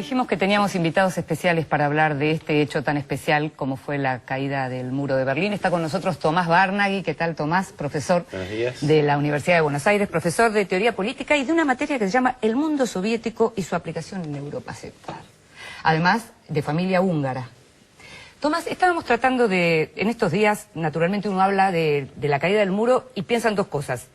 Dijimos que teníamos invitados especiales para hablar de este hecho tan especial como fue la caída del muro de Berlín. Está con nosotros Tomás Barnaghi. ¿Qué tal, Tomás? Profesor de la Universidad de Buenos Aires, profesor de teoría política y de una materia que se llama el mundo soviético y su aplicación en Europa Central. Además, de familia húngara. Tomás, estábamos tratando de, en estos días, naturalmente uno habla de la caída del muro y piensa en dos cosas.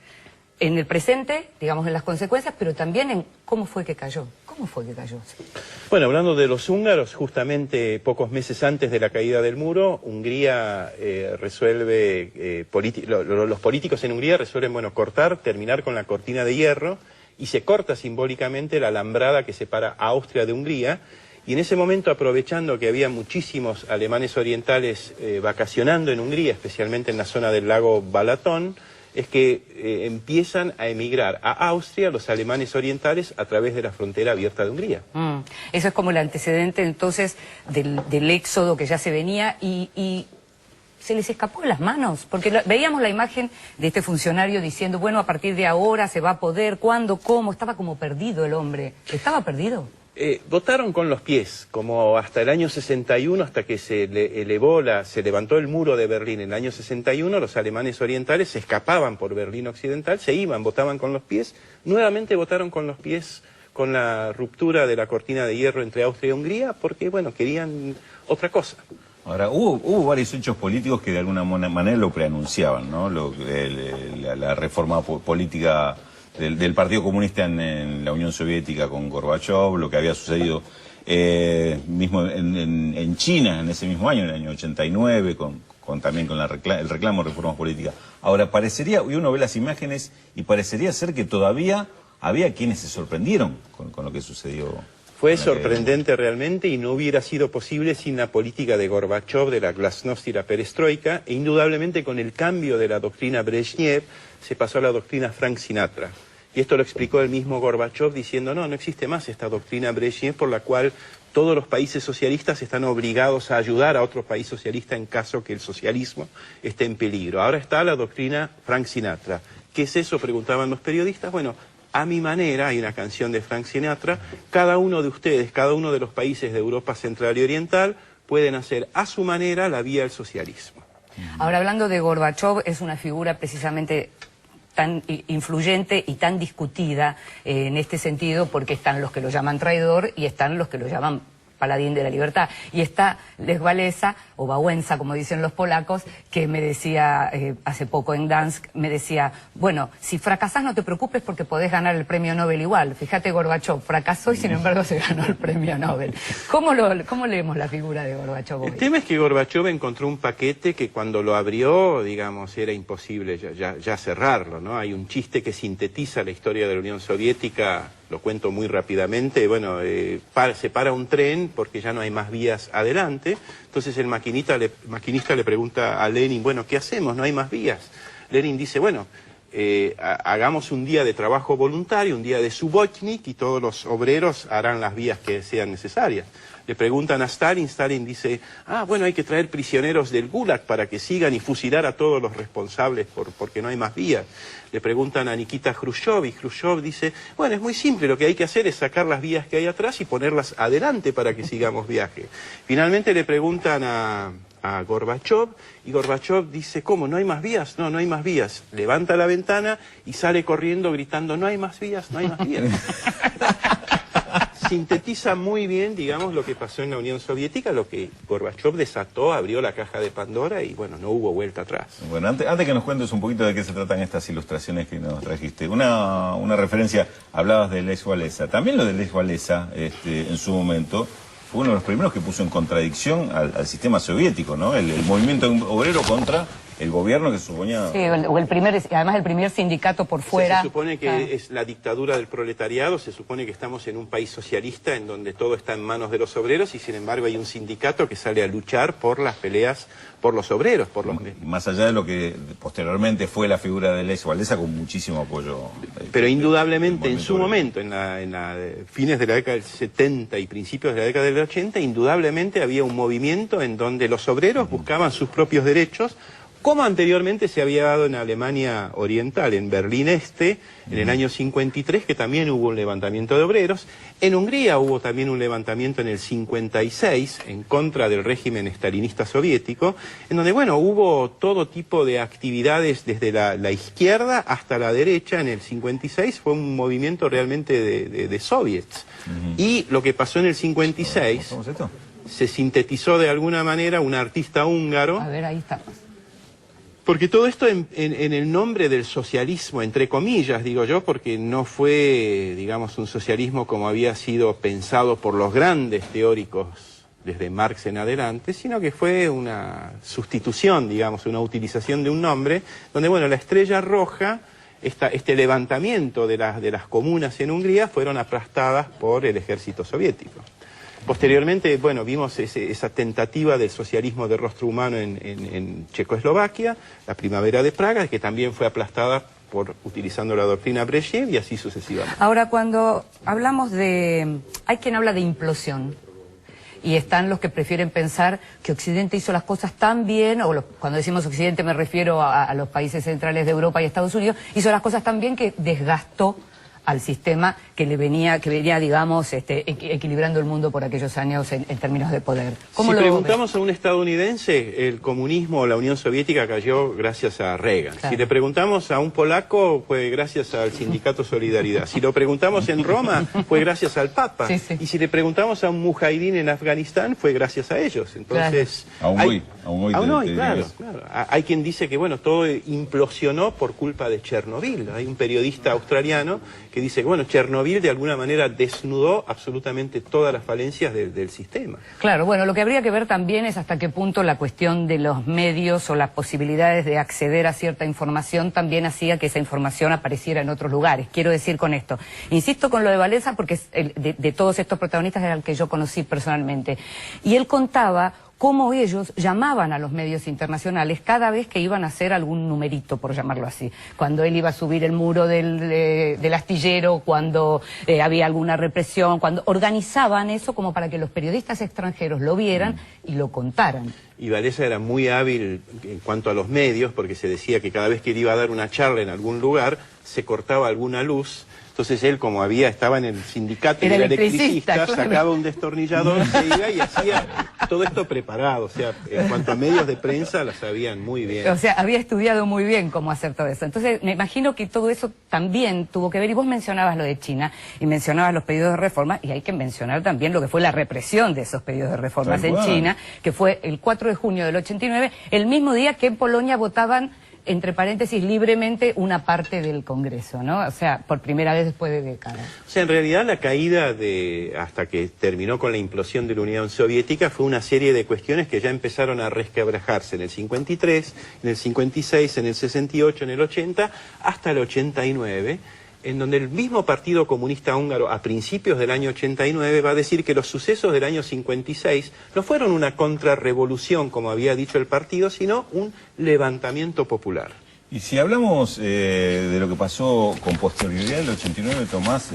En el presente, digamos, en las consecuencias, pero también en cómo fue que cayó. ¿Cómo fue que cayó? Sí. Bueno, hablando de los húngaros, justamente pocos meses antes de la caída del muro, Hungría resuelve, los políticos en Hungría resuelven, bueno, terminar con la cortina de hierro, y se corta simbólicamente la alambrada que separa a Austria de Hungría, y en ese momento, aprovechando que había muchísimos alemanes orientales vacacionando en Hungría, especialmente en la zona del lago Balatón, es que empiezan a emigrar a Austria los alemanes orientales a través de la frontera abierta de Hungría. Eso es como el antecedente entonces del éxodo que ya se venía y se les escapó de las manos, porque veíamos la imagen de este funcionario diciendo, bueno, a partir de ahora se va a poder, ¿cuándo, cómo? Estaba como perdido el hombre. ¿Estaba perdido? Votaron con los pies, como hasta el año 61, hasta que se levantó el muro de Berlín en el año 61, los alemanes orientales se escapaban por Berlín Occidental, se iban, votaban con los pies, nuevamente votaron con los pies con la ruptura de la cortina de hierro entre Austria y Hungría, porque, bueno, querían otra cosa. Ahora, hubo varios hechos políticos que de alguna manera lo preanunciaban, ¿no? La reforma política del Partido Comunista en la Unión Soviética con Gorbachev, lo que había sucedido mismo en China en ese mismo año, en el año 89, también con el reclamo de reformas políticas. Ahora, parecería, y uno ve las imágenes, y parecería ser que todavía había quienes se sorprendieron con lo que sucedió. Fue sorprendente realmente, y no hubiera sido posible sin la política de Gorbachev, de la glasnost y la perestroika, e indudablemente con el cambio de la doctrina Brezhnev se pasó a la doctrina Frank Sinatra. Y esto lo explicó el mismo Gorbachev diciendo, no existe más esta doctrina Brezhnev por la cual todos los países socialistas están obligados a ayudar a otro país socialista en caso que el socialismo esté en peligro. Ahora está la doctrina Frank Sinatra. ¿Qué es eso?, preguntaban los periodistas. Bueno, a mi manera, hay una canción de Frank Sinatra, cada uno de ustedes, cada uno de los países de Europa Central y Oriental pueden hacer a su manera la vía del socialismo. Ahora, hablando de Gorbachev, es una figura precisamente tan influyente y tan discutida en este sentido, porque están los que lo llaman traidor y están los que lo llaman paladín de la libertad. Y está Lech Walesa, o Wałęsa, como dicen los polacos, que me decía hace poco en Gdansk, me decía, bueno, si fracasás no te preocupes porque podés ganar el premio Nobel igual. Fíjate, Gorbachev fracasó y sin embargo se ganó el premio Nobel. ¿Cómo leemos la figura de Gorbachev hoy? El tema es que Gorbachev encontró un paquete que cuando lo abrió, digamos, era imposible ya cerrarlo, ¿no? Hay un chiste que sintetiza la historia de la Unión Soviética, lo cuento muy rápidamente. Bueno, se para un tren porque ya no hay más vías adelante. Entonces el maquinista le pregunta a Lenin, bueno, ¿qué hacemos? No hay más vías. Lenin dice, bueno, hagamos un día de trabajo voluntario, un día de subotnik, y todos los obreros harán las vías que sean necesarias. Le preguntan a Stalin, Stalin dice, bueno, hay que traer prisioneros del Gulag para que sigan y fusilar a todos los responsables porque no hay más vías. Le preguntan a Nikita Khrushchev y Khrushchev dice, bueno, es muy simple, lo que hay que hacer es sacar las vías que hay atrás y ponerlas adelante para que sigamos viaje. Finalmente le preguntan a Gorbachev, y Gorbachev dice, ¿cómo? ¿No hay más vías? No, no hay más vías. Levanta la ventana y sale corriendo gritando, no hay más vías, no hay más vías. Sintetiza muy bien, digamos, lo que pasó en la Unión Soviética, lo que Gorbachev desató, abrió la caja de Pandora y, bueno, no hubo vuelta atrás. Bueno, antes que nos cuentes un poquito de qué se tratan estas ilustraciones que nos trajiste, una referencia, hablabas de Lech Walesa. También lo de Lech Walesa, en su momento, fue uno de los primeros que puso en contradicción al sistema soviético, ¿no? El movimiento obrero contra el gobierno que suponía... Sí, además el primer sindicato por fuera. Se supone que es la dictadura del proletariado, se supone que estamos en un país socialista en donde todo está en manos de los obreros, y sin embargo hay un sindicato que sale a luchar por las peleas por los obreros. Más allá de lo que posteriormente fue la figura de Lech Walesa, con muchísimo apoyo. Pero indudablemente en su momento, en fines de la década del 70 y principios de la década del 80, indudablemente había un movimiento en donde los obreros buscaban sus propios derechos como anteriormente se había dado en Alemania Oriental, en Berlín Este, en el año 53, que también hubo un levantamiento de obreros. En Hungría hubo también un levantamiento en el 56, en contra del régimen estalinista soviético, en donde, bueno, hubo todo tipo de actividades desde la izquierda hasta la derecha. En el 56 fue un movimiento realmente de soviets. Y lo que pasó en el 56, se sintetizó de alguna manera un artista húngaro. A ver, ahí estamos. Porque todo esto en el nombre del socialismo, entre comillas, digo yo, porque no fue, digamos, un socialismo como había sido pensado por los grandes teóricos desde Marx en adelante, sino que fue una sustitución, digamos, una utilización de un nombre, donde, bueno, la Estrella Roja, este levantamiento de las comunas en Hungría, fueron aplastadas por el ejército soviético. Posteriormente, bueno, vimos esa tentativa del socialismo de rostro humano en Checoslovaquia, la Primavera de Praga, que también fue aplastada utilizando la doctrina Brezhnev, y así sucesivamente. Ahora, cuando hablamos de... Hay quien habla de implosión, y están los que prefieren pensar que Occidente hizo las cosas tan bien, cuando decimos Occidente me refiero a los países centrales de Europa y Estados Unidos, hizo las cosas tan bien que desgastó al sistema que venía, digamos, equilibrando el mundo por aquellos años en términos de poder. Si preguntamos a un estadounidense, el comunismo o la Unión Soviética cayó gracias a Reagan. Claro. Si le preguntamos a un polaco, fue gracias al Sindicato Solidaridad. Si lo preguntamos en Roma, fue gracias al Papa. Sí, sí. Y si le preguntamos a un mujahidín en Afganistán, fue gracias a ellos. Entonces, claro. Aún hoy, claro. Hay quien dice que, bueno, todo implosionó por culpa de Chernobyl. Hay un periodista australiano que dice que, bueno, Chernobyl de alguna manera desnudó absolutamente todas las falencias del sistema. Claro, bueno, lo que habría que ver también es hasta qué punto la cuestión de los medios o las posibilidades de acceder a cierta información también hacía que esa información apareciera en otros lugares. Quiero decir con esto, insisto con lo de Walesa porque es de todos estos protagonistas era el que yo conocí personalmente. Y él contaba cómo ellos llamaban a los medios internacionales cada vez que iban a hacer algún numerito, por llamarlo así. Cuando él iba a subir el muro del astillero, cuando había alguna represión, cuando organizaban eso como para que los periodistas extranjeros lo vieran y lo contaran. Y Walesa era muy hábil en cuanto a los medios, porque se decía que cada vez que él iba a dar una charla en algún lugar, se cortaba alguna luz. Entonces él, como estaba en el sindicato y era electricista, claro, sacaba un destornillador, se iba y hacía todo esto preparado. O sea, en cuanto a medios de prensa, la sabían muy bien. O sea, había estudiado muy bien cómo hacer todo eso. Entonces, me imagino que todo eso también tuvo que ver. Y vos mencionabas lo de China, y mencionabas los pedidos de reforma, y hay que mencionar también lo que fue la represión de esos pedidos de reformas en China, que fue el 4 de junio del 89, el mismo día que en Polonia votaban, entre paréntesis, libremente una parte del Congreso, ¿no? O sea, por primera vez después de décadas. O sea, en realidad la caída hasta que terminó con la implosión de la Unión Soviética fue una serie de cuestiones que ya empezaron a resquebrajarse en el 53, en el 56, en el 68, en el 80, hasta el 89, en donde el mismo Partido Comunista Húngaro, a principios del año 89, va a decir que los sucesos del año 56 no fueron una contrarrevolución, como había dicho el partido, sino un levantamiento popular. Y si hablamos de lo que pasó con posterioridad del 89, Tomás,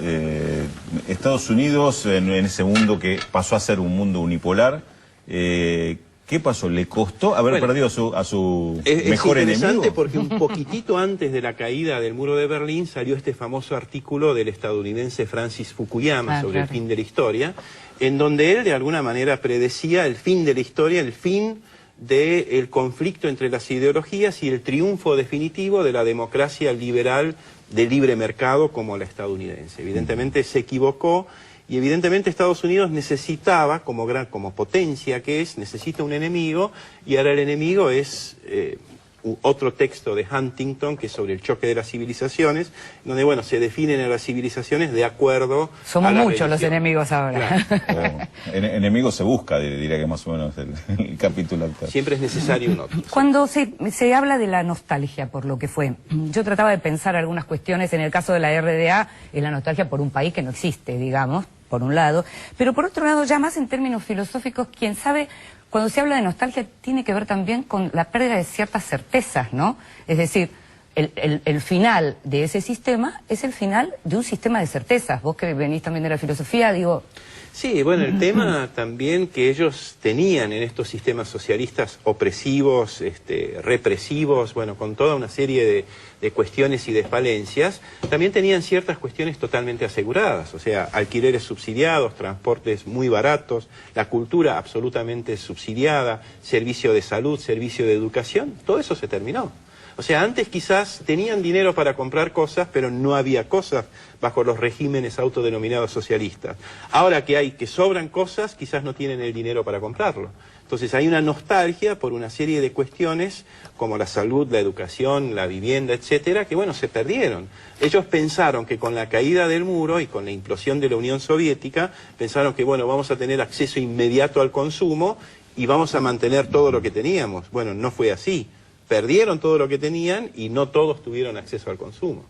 Estados Unidos, en ese mundo que pasó a ser un mundo unipolar, ¿qué pasó? ¿Le costó haber perdido a su mejor enemigo? Es interesante porque un poquitito antes de la caída del muro de Berlín salió este famoso artículo del estadounidense Francis Fukuyama sobre el fin de la historia, en donde él de alguna manera predecía el fin de la historia, el fin del conflicto entre las ideologías y el triunfo definitivo de la democracia liberal de libre mercado como la estadounidense. Evidentemente se equivocó. Y evidentemente Estados Unidos necesitaba, como potencia que es, necesita un enemigo, y ahora el enemigo es otro texto de Huntington, que es sobre el choque de las civilizaciones, donde, bueno, se definen a las civilizaciones de acuerdo Somos a la muchos religión. Los enemigos ahora. Claro. Enemigo se busca, diría que más o menos el capítulo actual. Siempre es necesario un otro. Cuando se habla de la nostalgia por lo que fue, yo trataba de pensar algunas cuestiones. En el caso de la RDA, es la nostalgia por un país que no existe, digamos, por un lado, pero por otro lado, ya más en términos filosóficos, quién sabe, cuando se habla de nostalgia tiene que ver también con la pérdida de ciertas certezas, ¿no? Es decir, el final de ese sistema es el final de un sistema de certezas. Vos que venís también de la filosofía, digo... Sí, bueno, el tema también que ellos tenían en estos sistemas socialistas opresivos, represivos, bueno, con toda una serie de cuestiones y desfalencias, también tenían ciertas cuestiones totalmente aseguradas, o sea, alquileres subsidiados, transportes muy baratos, la cultura absolutamente subsidiada, servicio de salud, servicio de educación, todo eso se terminó. O sea, antes quizás tenían dinero para comprar cosas, pero no había cosas bajo los regímenes autodenominados socialistas. Ahora que sobran cosas, quizás no tienen el dinero para comprarlo. Entonces hay una nostalgia por una serie de cuestiones como la salud, la educación, la vivienda, etcétera, que bueno, se perdieron. Ellos pensaron que con la caída del muro y con la implosión de la Unión Soviética, pensaron que bueno, vamos a tener acceso inmediato al consumo y vamos a mantener todo lo que teníamos. Bueno, no fue así. Perdieron todo lo que tenían y no todos tuvieron acceso al consumo.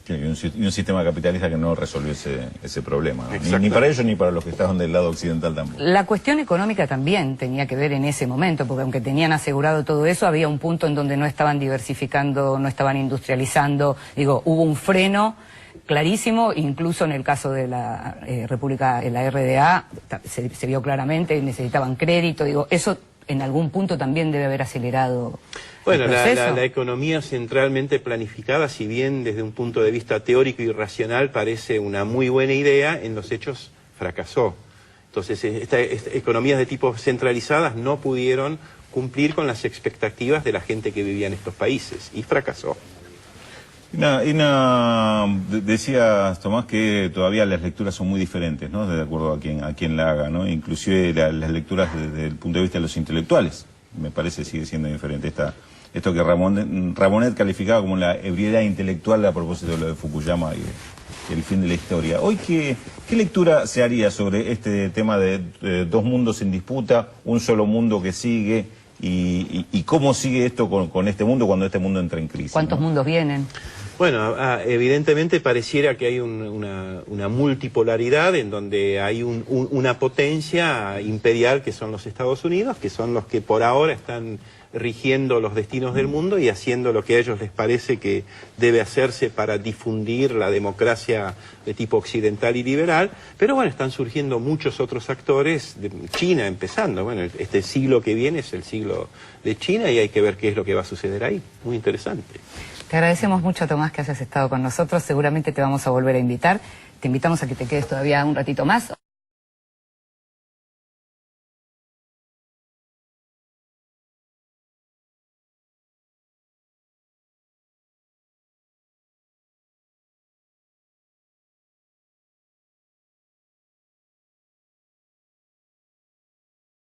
Sí, y un sistema capitalista que no resolvió ese problema, ¿no? Ni para ellos ni para los que estaban del lado occidental tampoco. La cuestión económica también tenía que ver en ese momento, porque aunque tenían asegurado todo eso, había un punto en donde no estaban diversificando, no estaban industrializando. Digo, hubo un freno clarísimo, incluso en el caso de la República, en la RDA, se vio claramente, necesitaban crédito. Digo, eso en algún punto también debe haber acelerado. Bueno, la economía centralmente planificada, si bien desde un punto de vista teórico y racional parece una muy buena idea, en los hechos fracasó. Entonces, estas economías de tipo centralizadas no pudieron cumplir con las expectativas de la gente que vivía en estos países y fracasó. Decías, Tomás, que todavía las lecturas son muy diferentes, ¿no? De acuerdo a quien la haga, ¿no? Inclusive las lecturas desde el punto de vista de los intelectuales, me parece sigue siendo diferente esto que Ramonet calificaba como la ebriedad intelectual a propósito de lo de Fukuyama y el fin de la historia. Hoy, ¿qué lectura se haría sobre este tema de dos mundos en disputa, un solo mundo que sigue, y cómo sigue esto con este mundo cuando este mundo entra en crisis? ¿Cuántos mundos vienen? Bueno, evidentemente pareciera que hay una multipolaridad en donde hay una potencia imperial que son los Estados Unidos, que son los que por ahora están rigiendo los destinos del mundo y haciendo lo que a ellos les parece que debe hacerse para difundir la democracia de tipo occidental y liberal, pero bueno, están surgiendo muchos otros actores, de China empezando. Bueno, este siglo que viene es el siglo de China y hay que ver qué es lo que va a suceder ahí. Muy interesante. Te agradecemos mucho, Tomás, que hayas estado con nosotros. Seguramente te vamos a volver a invitar. Te invitamos a que te quedes todavía un ratito más.